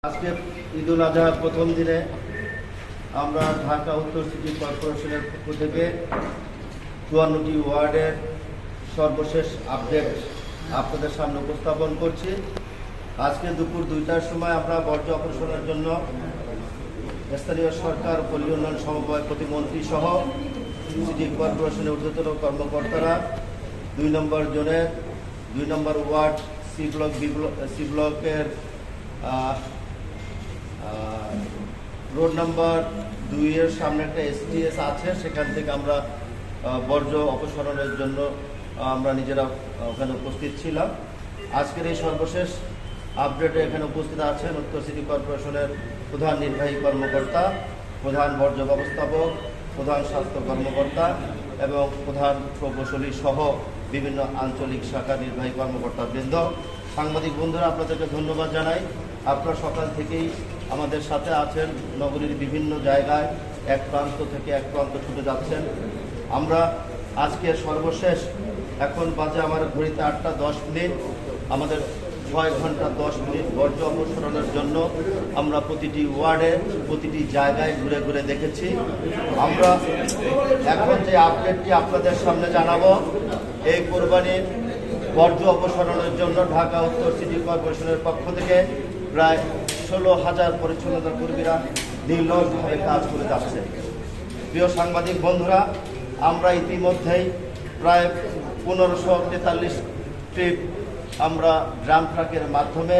আজকে ঈদুল আজহার প্রথম দিনে আমরা ঢাকা উত্তর সিটি কর্পোরেশনের পক্ষ থেকে ৫৪টি ওয়ার্ডের সর্বশেষ আপডেট আপনাদের সামনে উপস্থাপন করছি। আজকে দুপুর ২টার সময় আমরা বর্জ্য অপসারণের জন্য স্থানীয় সরকার পল্লী উন্নয়ন সমবায় প্রতিমন্ত্রী সহ সিটি কর্পোরেশনের ঊর্ধ্বতন কর্মকর্তারা ২ নম্বর জোনের ২ নম্বর ওয়ার্ড সি ব্লকের রোড নাম্বার ২-এর সামনে একটা STS আছে, সেখান থেকে আমরা বর্জ্য অপসারণের জন্য আমরা নিজেরা ওখানে উপস্থিত ছিলাম। আজকের এই সর্বশেষ আপডেটে এখানে উপস্থিত আছেন উত্তর সিটি কর্পোরেশনের প্রধান নির্বাহী কর্মকর্তা, প্রধান বর্জ্য ব্যবস্থাপক, প্রধান স্বাস্থ্য কর্মকর্তা এবং প্রধান প্রকৌশলী সহ বিভিন্ন আঞ্চলিক শাখা নির্বাহী কর্মকর্তা বৃন্দ। সাংবাদিক বন্ধুরা, আপনাদেরকে ধন্যবাদ জানাই। আপনারা সকাল থেকেই আমাদের সাথে আছেন, নগরীর বিভিন্ন জায়গায় এক প্রান্ত থেকে এক প্রান্ত ছুটে যাচ্ছেন। আমরা আজকে সর্বশেষ এখন বাজে আমার ঘড়িতে ৮টা ১০ মিনিট, আমাদের ৬ ঘন্টা ১০ মিনিট বর্জ্য অপসারণের জন্য আমরা প্রতিটি ওয়ার্ডে প্রতিটি জায়গায় ঘুরে ঘুরে দেখেছি। আমরা এখন যে আপডেটটি আপনাদের সামনে জানাবো, এই কোরবানির বর্জ্য অপসারণের জন্য ঢাকা উত্তর সিটি কর্পোরেশনের পক্ষ থেকে প্রায় ১৬,০০০ পরিচ্ছন্নতা কর্মীরা নির্লসভাবে কাজ করে যাচ্ছে। প্রিয় সাংবাদিক বন্ধুরা, আমরা ইতিমধ্যেই প্রায় ১৫৪৩ ট্রিপ আমরা ড্রাম ট্রাকের মাধ্যমে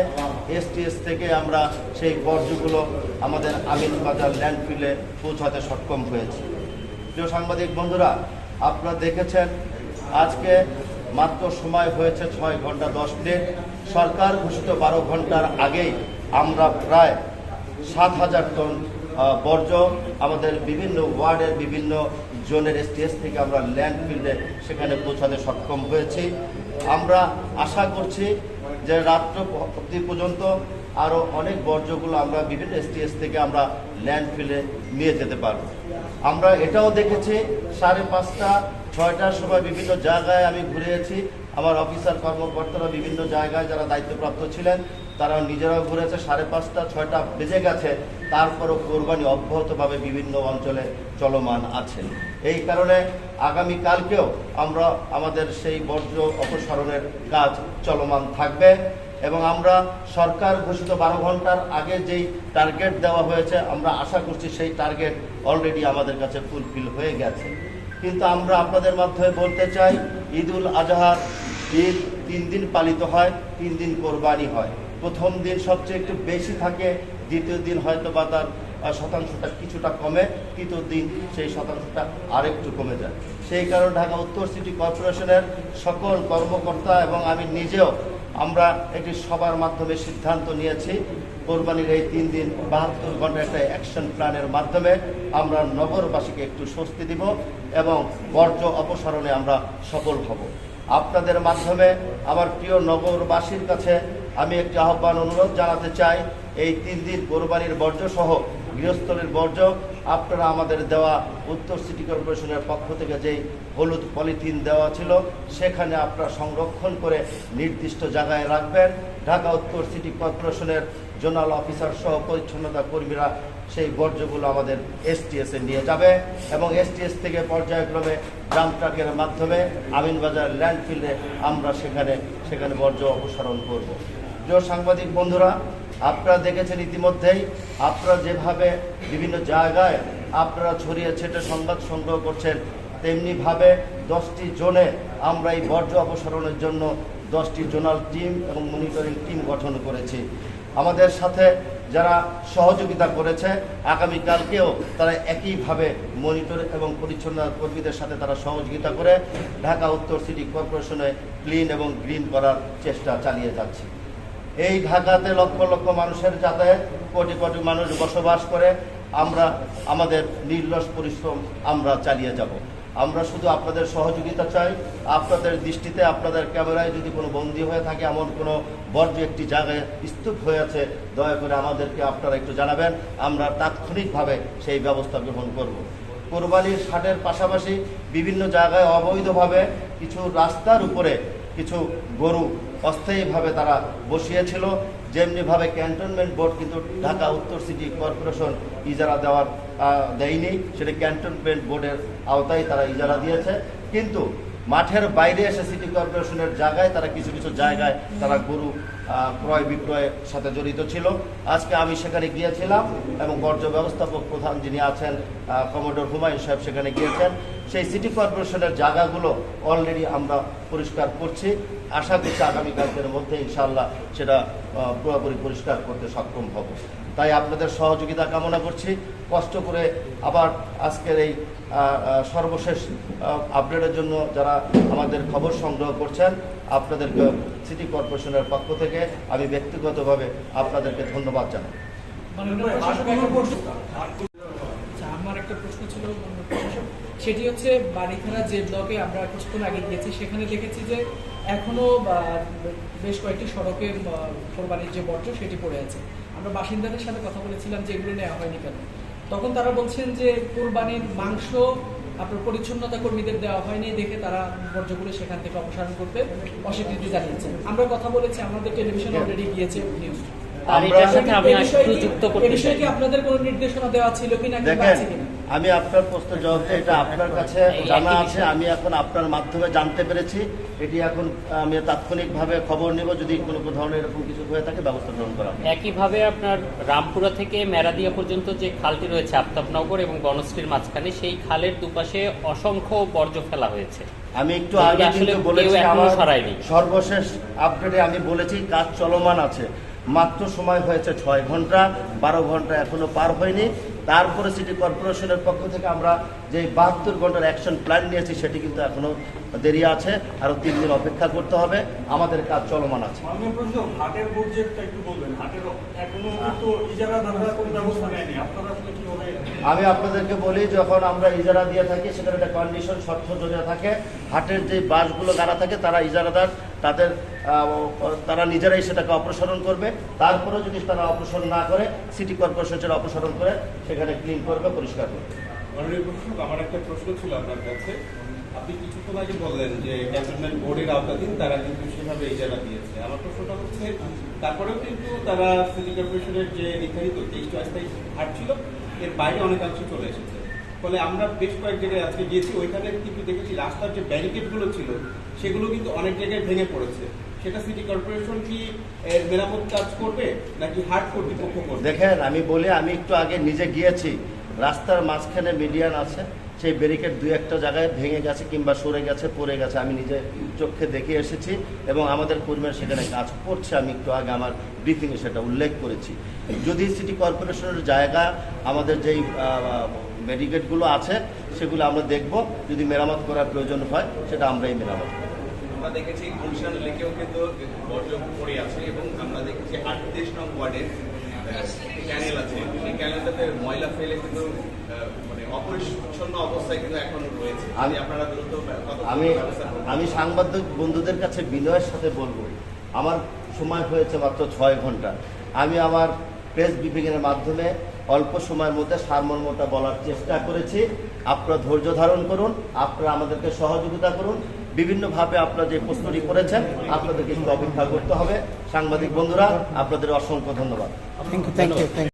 STS থেকে আমরা সেই বর্জ্যগুলো আমাদের আমিনবাজার ল্যান্ডফিলে পৌঁছাতে সক্ষম হয়েছি। প্রিয় সাংবাদিক বন্ধুরা, আপনারা দেখেছেন আজকে মাত্র সময় হয়েছে ৬ ঘন্টা ১০ মিনিট। সরকার ঘোষিত ১২ ঘন্টার আগেই আমরা প্রায় ৭,০০০ টন বর্জ্য আমাদের বিভিন্ন ওয়ার্ডের বিভিন্ন জোনের STS থেকে আমরা ল্যান্ডফিল্ডে সেখানে পৌঁছাতে সক্ষম হয়েছি। আমরা আশা করছি যে রাত্র অবধি পর্যন্ত আরও অনেক বর্জ্যগুলো আমরা বিভিন্ন STS থেকে আমরা ল্যান্ডফিলে নিয়ে যেতে পারব। আমরা এটাও দেখেছি ৫:৩০ ৬টার সময় বিভিন্ন জায়গায় আমি ঘুরেছি, আমার অফিসার কর্মকর্তারা বিভিন্ন জায়গায় যারা দায়িত্বপ্রাপ্ত ছিলেন তারা নিজেরাও ঘুরেছে। ৫:৩০ ৬টা বেজে গেছে, তারপরও কোরবানি অব্যাহতভাবে বিভিন্ন অঞ্চলে চলমান আছে। এই কারণে আগামীকালকেও আমরা আমাদের সেই বর্জ্য অপসারণের কাজ চলমান থাকবে এবং আমরা সরকার ঘোষিত ১২ ঘন্টার আগে যেই টার্গেট দেওয়া হয়েছে, আমরা আশা করছি সেই টার্গেট অলরেডি আমাদের কাছে ফুলফিল হয়ে গেছে। কিন্তু আমরা আপনাদের মাধ্যমে বলতে চাই, ঈদুল আজহার ঈদ ৩ দিন পালিত হয়, ৩ দিন কোরবানি হয়। প্রথম দিন সবচেয়ে একটু বেশি থাকে, দ্বিতীয় দিন হয়তো বা তার শতাংশটা কিছুটা কমে, তৃতীয় দিন সেই শতাংশটা আরেকটু কমে যায়। সেই কারণে ঢাকা উত্তর সিটি কর্পোরেশনের সকল কর্মকর্তা এবং আমি নিজেও আমরা একটি সবার মাধ্যমে সিদ্ধান্ত নিয়েছি, কোরবানির এই ৩ দিন ৭২ ঘন্টা একটা অ্যাকশন প্ল্যানের মাধ্যমে আমরা নগরবাসীকে একটু স্বস্তি দিব এবং বর্জ্য অপসারণে আমরা সফল হব। আপনাদের মাধ্যমে আমার প্রিয় নগরবাসীর কাছে আমি একটি আহ্বান অনুরোধ জানাতে চাই, এই ৩ দিন কোরবানির বর্জ্য সহ গৃহস্থলীর বর্জ্য আপনারা আমাদের দেওয়া উত্তর সিটি কর্পোরেশনের পক্ষ থেকে যেই হলুদ পলিথিন দেওয়া ছিল সেখানে আপনারা সংরক্ষণ করে নির্দিষ্ট জায়গায় রাখবেন। ঢাকা উত্তর সিটি কর্পোরেশনের জোনাল অফিসার সহ পরিচ্ছন্নতা কর্মীরা সেই বর্জ্যগুলো আমাদের STS-এ নিয়ে যাবে এবং STS থেকে পর্যায়ক্রমে ড্রাম ট্রাকের মাধ্যমে আমিনবাজার ল্যান্ডফিল্ডে আমরা সেখানে বর্জ্য অপসারণ করব। প্রিয় সাংবাদিক বন্ধুরা, আপনারা দেখেছেন ইতিমধ্যেই আপনারা যেভাবে বিভিন্ন জায়গায় আপনারা ছড়িয়ে ছেটে সংবাদ সংগ্রহ করছেন, তেমনিভাবে 10টি জোনে আমরা এই বর্জ্য অপসারণের জন্য 10টি জোনাল টিম এবং মনিটরিং টিম গঠন করেছি। আমাদের সাথে যারা সহযোগিতা করেছে, আগামীকালকেও তারা একইভাবে মনিটর এবং পরিচ্ছন্নতা কর্মীদের সাথে তারা সহযোগিতা করে ঢাকা উত্তর সিটি কর্পোরেশনে ক্লিন এবং গ্রিন করার চেষ্টা চালিয়ে যাচ্ছে। এই ঢাকাতে লক্ষ লক্ষ মানুষের যাতায়াত, কোটি কোটি মানুষ বসবাস করে, আমরা আমাদের নির্লস পরিশ্রম আমরা চালিয়ে যাব। আমরা শুধু আপনাদের সহযোগিতা চাই। আপনাদের দৃষ্টিতে, আপনাদের ক্যামেরায় যদি কোনো বন্দী হয়ে থাকে এমন কোনো বর্জ্য একটি জায়গায় স্তূপ হয়ে আছে, দয়া করে আমাদেরকে আপনারা একটু জানাবেন, আমরা তাৎক্ষণিকভাবে সেই ব্যবস্থা গ্রহণ করব। কোরবানির হাটের পাশাপাশি বিভিন্ন জায়গায় অবৈধভাবে কিছু রাস্তার উপরে কিছু গরু অস্থায়ীভাবে তারা বসিয়েছিল, যেমনিভাবে ক্যান্টনমেন্ট বোর্ড কিন্তু ঢাকা উত্তর সিটি কর্পোরেশন ইজারা দেয়নি, সেটা ক্যান্টনমেন্ট বোর্ডের আওতায় তারা ইজারা দিয়েছে। কিন্তু মাঠের বাইরে এসে সিটি কর্পোরেশনের জায়গায় তারা কিছু কিছু জায়গায় তারা গরু ক্রয় বিক্রয়ের সাথে জড়িত ছিল। আজকে আমি সেখানে গিয়েছিলাম এবং বর্জ্য ব্যবস্থাপক প্রধান যিনি আছেন কমোডর হুমায়ুন সাহেব সেখানে গিয়েছেন। সেই সিটি কর্পোরেশনের জায়গাগুলো অলরেডি আমরা পরিষ্কার করছি। আশা করছি আগামীকালকের মধ্যে ইনশাআল্লাহ সেটা পুরোপুরি পরিষ্কার করতে সক্ষম হব। তাই আপনাদের সহযোগিতা কামনা করছি। কষ্ট করে আবার আজকের এই সর্বশেষ আপডেটের জন্য যারা আমাদের খবর সংগ্রহ করছেন, আপনাদেরকে সিটি কর্পোরেশনের পক্ষ থেকে আমি ব্যক্তিগতভাবে আপনাদেরকে ধন্যবাদ জানাই। আমার একটা প্রশ্ন ছিল, সেটি হচ্ছে বাড়িখানা যে ব্লকে আমরা কিছুক্ষণ আগে গিয়েছি সেখানে দেখেছি যে এখনো বেশ কয়েকটি সড়কে কোরবানির যে বর্জ্য সেটি পড়ে আছে। আমরা বাসিন্দাদের সাথে কথা বলেছিলাম যে এগুলো নেওয়া হয়নি কেন। তখন তারা বলছেন যে কোরবানির মাংস আপনার পরিচ্ছন্নতা কর্মীদের দেওয়া হয়নি দেখে তারা বর্জ্যগুলো সেখান থেকে অপসারণ করতে অস্বীকৃতি জানিয়েছেন। আমরা কথা বলেছি, আমাদের টেলিভিশন অলরেডি গিয়েছে নিউজ। আপনাদের কোনো নির্দেশনা দেওয়া ছিল কিনা? আমি আপনার প্রশ্ন জবাব দিই, এটা আপনার কাছে জানা আছে, আমি এখন আপনার মাধ্যমে জানতে পেরেছি। এটি এখন আমি তাৎক্ষণিকভাবে খবর নেব, যদি কোনো ধরনের এরকম কিছু হয়ে থাকে ব্যবস্থা গ্রহণ করা হবে। একইভাবে আপনার রামপুরা থেকে মেরাদিয়া পর্যন্ত যে খালটি রয়েছে আফতাবনগর এবং বনশ্রীর মাঝখানে, সেই খালের দুপাশে অসংখ্য বর্জ্য ফেলা হয়েছে। আমি একটু আগে বলেছি, আমার সর্বশেষ আপডেটে আমি বলেছি কাজ চলমান আছে। মাত্র সময় হয়েছে 6 ঘন্টা, 12 ঘন্টা এখনো পার হয়নি। তারপরে সিটি কর্পোরেশনের পক্ষ থেকে আমরা যে 72 ঘন্টার অ্যাকশন প্ল্যান নিয়েছি সেটি কিন্তু এখনো দেরি আছে, আরো 3 দিন অপেক্ষা করতে হবে। আমাদের কাজ চলমান আছে। আমি আপনাদেরকে বলি, যখন আমরা ইজারা দিয়ে থাকি সেখানে একটা কন্ডিশন শর্ত জড়িয়ে থাকে। হাটের যে বাসগুলো গাড়া থাকে তারা ইজারাদার তারা নিজেরাই সেটাকে অপসারণ করবে। তারপরেও যদি তারা অপসারণ না করে, সিটি কর্পোরেশন সেটা অপসারণ করে সেখানে ক্লিন করবে, পরিষ্কার করবে। আমার একটা প্রশ্ন ছিল আপনার কাছে। আপনি কিছুক্ষণ আগে বললেন যে ক্যান্টনমেন্ট বোর্ডের আওতাধীন তারা কিন্তু সেভাবে ইজারা দিয়েছে। আমার প্রশ্নটা হচ্ছে, তারপরেও কিন্তু তারা সিটি কর্পোরেশনের যে নির্ধারিত 23টি অস্থায়ী হাট ছিল এর বাইরে অনেকাংশ চলে এসেছে। ফলে আমরা বেশ কয়েক জায়গায় আজকে গিয়েছি, ওইখানে কিন্তু দেখেছি রাস্তার যে ব্যারিকেডগুলো ছিল সেগুলো কিন্তু অনেক জায়গায় ভেঙে পড়েছে। সেটা সিটি কর্পোরেশন কি মেরামত কাজ করবে নাকি হাট কর্তৃপক্ষ করবে? দেখেন, আমি বলি, আমি একটু আগে নিজে গিয়েছি, রাস্তার মাঝখানে মিডিয়ান আছে, সেই ব্যারিকেড 2-1টা জায়গায় ভেঙে গেছে কিংবা সরে গেছে, পড়ে গেছে। আমি নিজে চোখে দেখে এসেছি এবং আমাদের কর্মীরা সেখানে কাজ করছে। আমি একটু আগে আমার ব্রিফিংয়ে সেটা উল্লেখ করেছি। যদি সিটি কর্পোরেশনের জায়গা আমাদের যেই ব্যারিকেডগুলো আছে সেগুলো আমরা দেখব, যদি মেরামত করার প্রয়োজন হয় সেটা আমরাই মেরামত করব। আমরা দেখেছি গুলশান লেকেও কিন্তু বর্জ্য পড়ে আছে এবং আমরা দেখেছি 38 নং ওয়ার্ডের ক্যানেল আছে, সেই ক্যানেলটাতে ময়লা ফেলে কিন্তু মানে অপরিচ্ছন্ন অবস্থায় কিন্তু এখন রয়েছে। আপনারা দ্রুত আমি সাংবাদিক বন্ধুদের কাছে বিনয়ের সাথে বলবো, আমার সময় হয়েছে মাত্র 6 ঘন্টা। আমি আমার প্রেস ব্রিফিংয়ের মাধ্যমে অল্প সময়ের মধ্যে সারমর্মটা বলার চেষ্টা করেছি। আপনারা ধৈর্য ধারণ করুন, আপনারা আমাদেরকে সহযোগিতা করুন। বিভিন্নভাবে আপনারা যে প্রশ্নটি করেছেন আপনাদেরকে একটু অপেক্ষা করতে হবে। সাংবাদিক বন্ধুরা, আপনাদের অসংখ্য ধন্যবাদ।